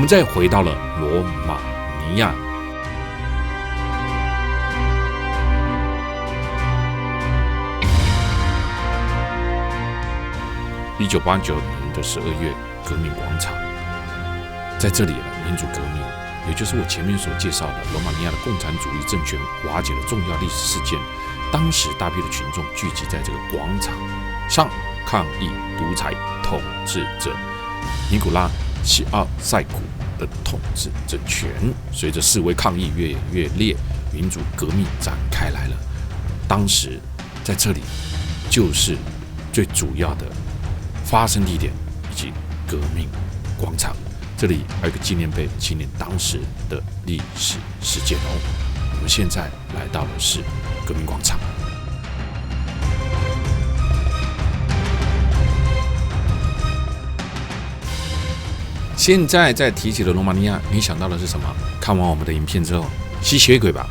们再回到了罗马尼亚。1989年的12月，革命广场，在这里民主革命，也就是我前面所介绍的罗马尼亚的共产主义政权瓦解的重要历史事件。当时大批的群众聚集在这个广场上抗议独裁统治者尼古拉齐奥塞古的统治政权。随着示威抗议越演越烈，民主革命展开来了。当时在这里就是最主要的发生地点以及革命广场，这里还有一个纪念碑，纪念当时的历史事件哦。我们现在来到的是革命广场。现在在提起了罗马尼亚，你想到的是什么？看完我们的影片之后，吸血鬼吧。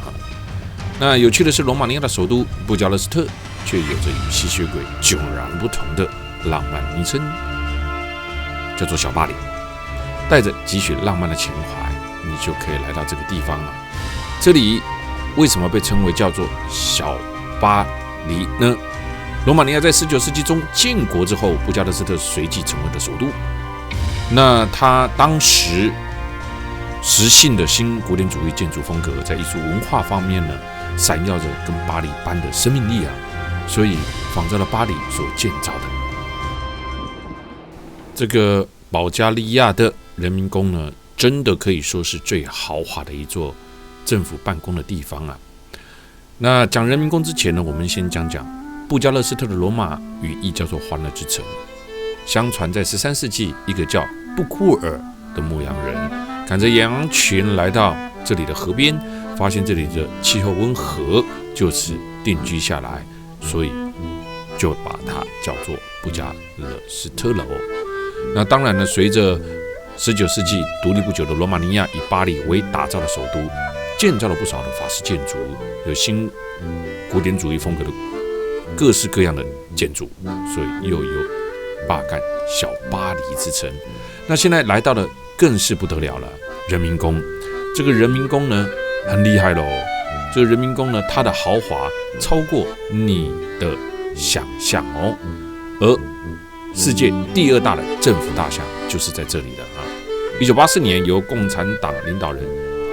那有趣的是，罗马尼亚的首都布加勒斯特却有着与吸血鬼迥然不同的浪漫昵称，叫做小巴黎。带着几许浪漫的情怀，你就可以来到这个地方了。这里为什么被称为叫做小巴黎呢？罗马尼亚在19世纪中建国之后，布加勒斯特随即成为了首都。那它当时实行的新古典主义建筑风格，在艺术文化方面呢，闪耀着跟巴黎般的生命力啊，所以仿照了巴黎所建造的这个保加利亚的人民宫呢，真的可以说是最豪华的一座政府办公的地方啊。那讲人民宫之前呢，我们先讲讲布加勒斯特的罗马语义叫做欢乐之城。相传在13世纪，一个叫布库尔的牧羊人赶着羊群来到这里的河边，发现这里的气候温和，就此定居下来，所以就把它叫做布加勒斯特了哦。那当然呢，随着19世纪独立不久的罗马尼亚以巴黎为打造的首都，建造了不少的法式建筑，有新古典主义风格的各式各样的建筑，所以又有巴干小巴黎之称。那现在来到了更是不得了了，人民宫。这个人民宫呢很厉害咯，这个人民宫呢，它的豪华超过你的想象哦。而世界第2大的政府大厦就是在这里的啊。1984年，由共产党领导人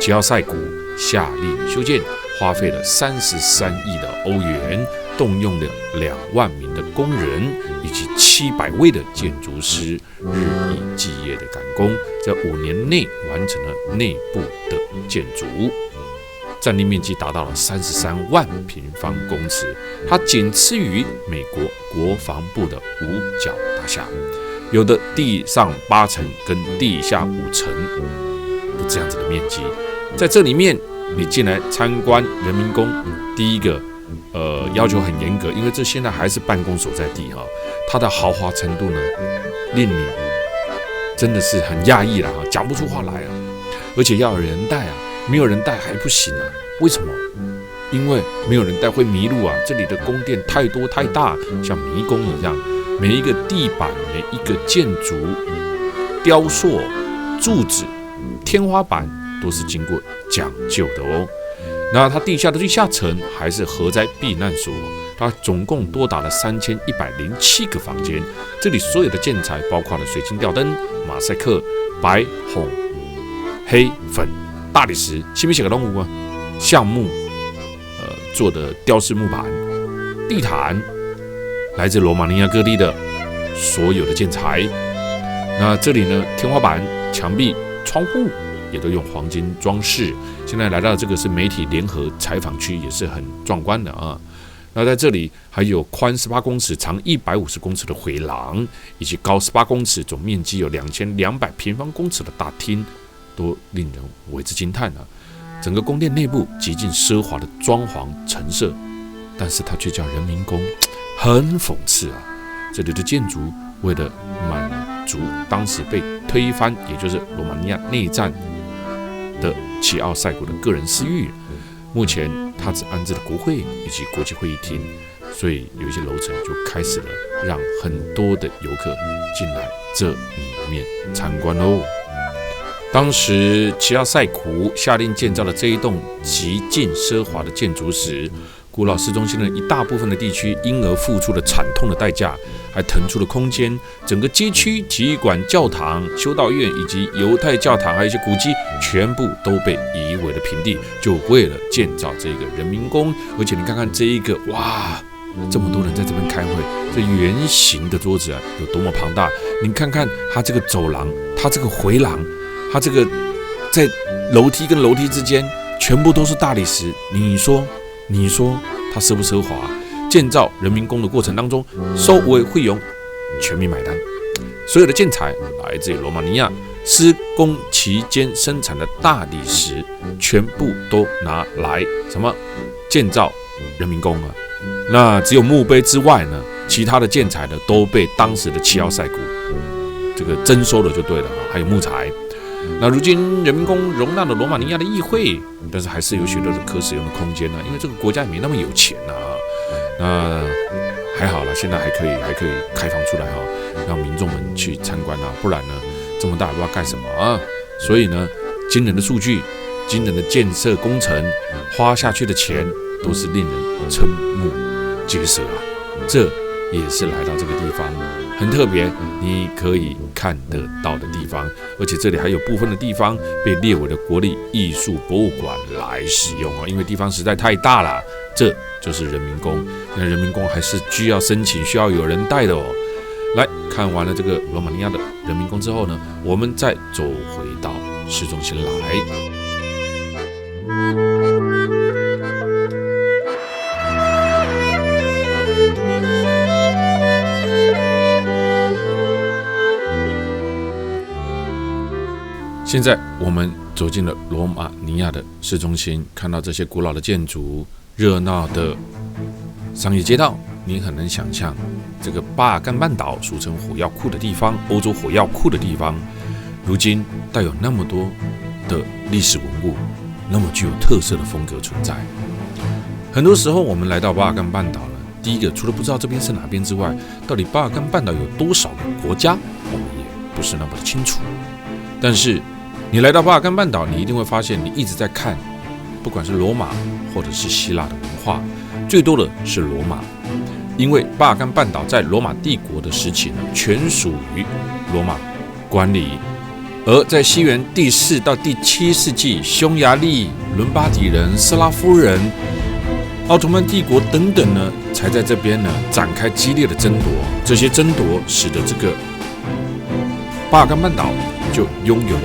齐奥塞古下令修建，花费了33亿的欧元，动用了2万名的工人以及700位的建筑师，日以继夜的赶工，在5年内完成了内部的建筑，占地面积达到了33万平方公尺，它仅次于美国国防部的5角大厦，有的地上8层跟地下5层的这样子的面积。在这里面，你进来参观人民宫，第一个要求很严格，因为这现在还是办公所在地哈，它的豪华程度呢，令你真的是很讶异了哈，讲不出话来啊！而且要有人带啊，没有人带还不行啊。为什么？因为没有人带会迷路啊。这里的宫殿太多太大，像迷宫一样，每一个地板、每一个建筑、雕塑、柱子、天花板都是经过讲究的哦。那它地下的最下层还是核灾避难所，它总共多达了3107个房间。这里所有的建材包括了水晶吊灯、马赛克、白、红、黑、粉、大理石、西米写个动物啊，橡木做的雕饰木板、地毯，来自罗马尼亚各地的所有的建材。那这里呢，天花板、墙壁、窗户也都用黄金装饰。现在来到这个是媒体联合采访区，也是很壮观的啊。那在这里还有宽18公尺、长150公尺的回廊，以及高18公尺、总面积有2200平方公尺的大厅，都令人为之惊叹啊。整个宫殿内部极尽奢华的装潢陈设，但是它却叫人民宫，很讽刺啊。这里的建筑为了满足当时被推翻，也就是罗马尼亚内战的齐奥塞古的个人私欲，目前他只安置了国会以及国际会议厅，所以有一些楼层就开始了让很多的游客进来这里面参观喽。当时齐奥塞古下令建造了这一栋极尽奢华的建筑时，古老市中心的一大部分的地区因而付出了惨痛的代价，还腾出了空间，整个街区、体育馆、教堂、修道院以及犹太教堂，还有一些古迹，全部都被夷为了平地，就为了建造这个人民宫。而且你看看这一个，哇！这么多人在这边开会，这圆形的桌子啊，有多么庞大！你看看它这个走廊，它这个回廊，它这个在楼梯跟楼梯之间，全部都是大理石。你说它奢不奢华？建造人民宫的过程当中，收为费用全民买单，所有的建材来自于罗马尼亚，施工期间生产的大理石，全部都拿来什么建造人民宫啊？那只有墓碑之外呢，其他的建材呢都被当时的齐奥塞古这个征收了就对了，还有木材。那如今人民宫容纳了罗马尼亚的议会，但是还是有许多的可使用的空间呢，因为这个国家也没那么有钱啊。那还好了，现在还可以开放出来哈，让民众们去参观啊，不然呢这么大不知道干什么啊。所以呢，惊人的数据，惊人的建设工程，花下去的钱都是令人瞠目结舌啊！这也是来到这个地方很特别，你可以看得到的地方，而且这里还有部分的地方被列为了国立艺术博物馆来使用哦，因为地方实在太大了。这就是人民宫，那人民宫还是需要申请，需要有人带的哦。来看完了这个罗马尼亚的人民宫之后呢，我们再走回到市中心来。现在我们走进了罗马尼亚的市中心，看到这些古老的建筑、热闹的商业街道，你很难想象这个巴尔干半岛俗称火药库的地方，欧洲火药库的地方，如今带有那么多的历史文物，那么具有特色的风格存在。很多时候我们来到巴尔干半岛呢，第一个除了不知道这边是哪边之外，到底巴尔干半岛有多少个国家，我们也不是那么的清楚。但是你来到巴尔干半岛，你一定会发现，你一直在看，不管是罗马或者是希腊的文化，最多的是罗马，因为巴尔干半岛在罗马帝国的时期呢，全属于罗马管理，而在西元第4到第7世纪，匈牙利、伦巴第人、斯拉夫人、奥图曼帝国等等呢，才在这边呢展开激烈的争夺。这些争夺使得这个巴尔干半岛就拥有了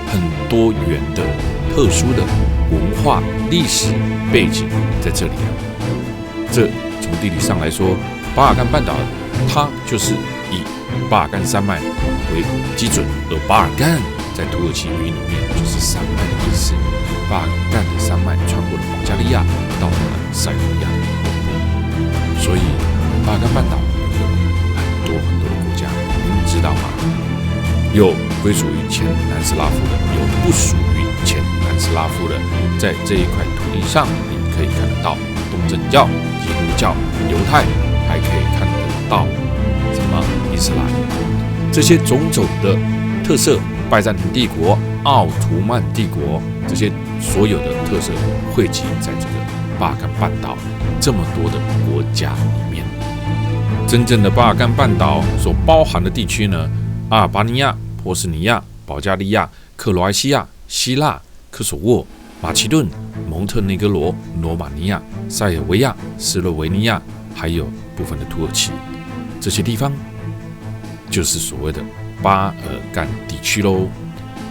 很多元的、特殊的文化历史背景在这里。这从地理上来说，巴尔干半岛它就是以巴尔干山脉为基准，而巴尔干在土耳其语里面就是山脉的意思。巴尔干的山脉穿过了保加利亚，到达了塞尔维亚，所以巴尔干半岛有很多很多的国家，您知道吗？有归属于前南斯拉夫的，有不属于前南斯拉夫的。在这一块土地上，你可以看得到东正教、基督教、犹太，还可以看得到什么伊斯兰，这些种种的特色，拜占庭帝国、奥图曼帝国，这些所有的特色汇集在这个巴尔干半岛这么多的国家里面。真正的巴尔干半岛所包含的地区呢，阿尔巴尼亚、波斯尼亚、保加利亚、克罗埃西亚、希腊、科索沃、马其顿、蒙特内哥罗、罗马尼亚、塞尔维亚、斯洛维尼亚，还有部分的土耳其，这些地方就是所谓的巴尔干地区喽。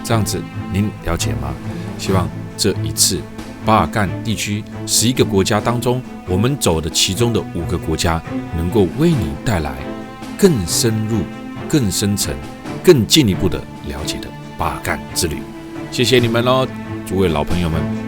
这样子您了解吗？希望这一次巴尔干地区11个国家当中，我们走的其中的5个国家，能够为你带来更深入、更深层、更进一步的了解的巴尔干之旅。谢谢你们喽，诸位老朋友们。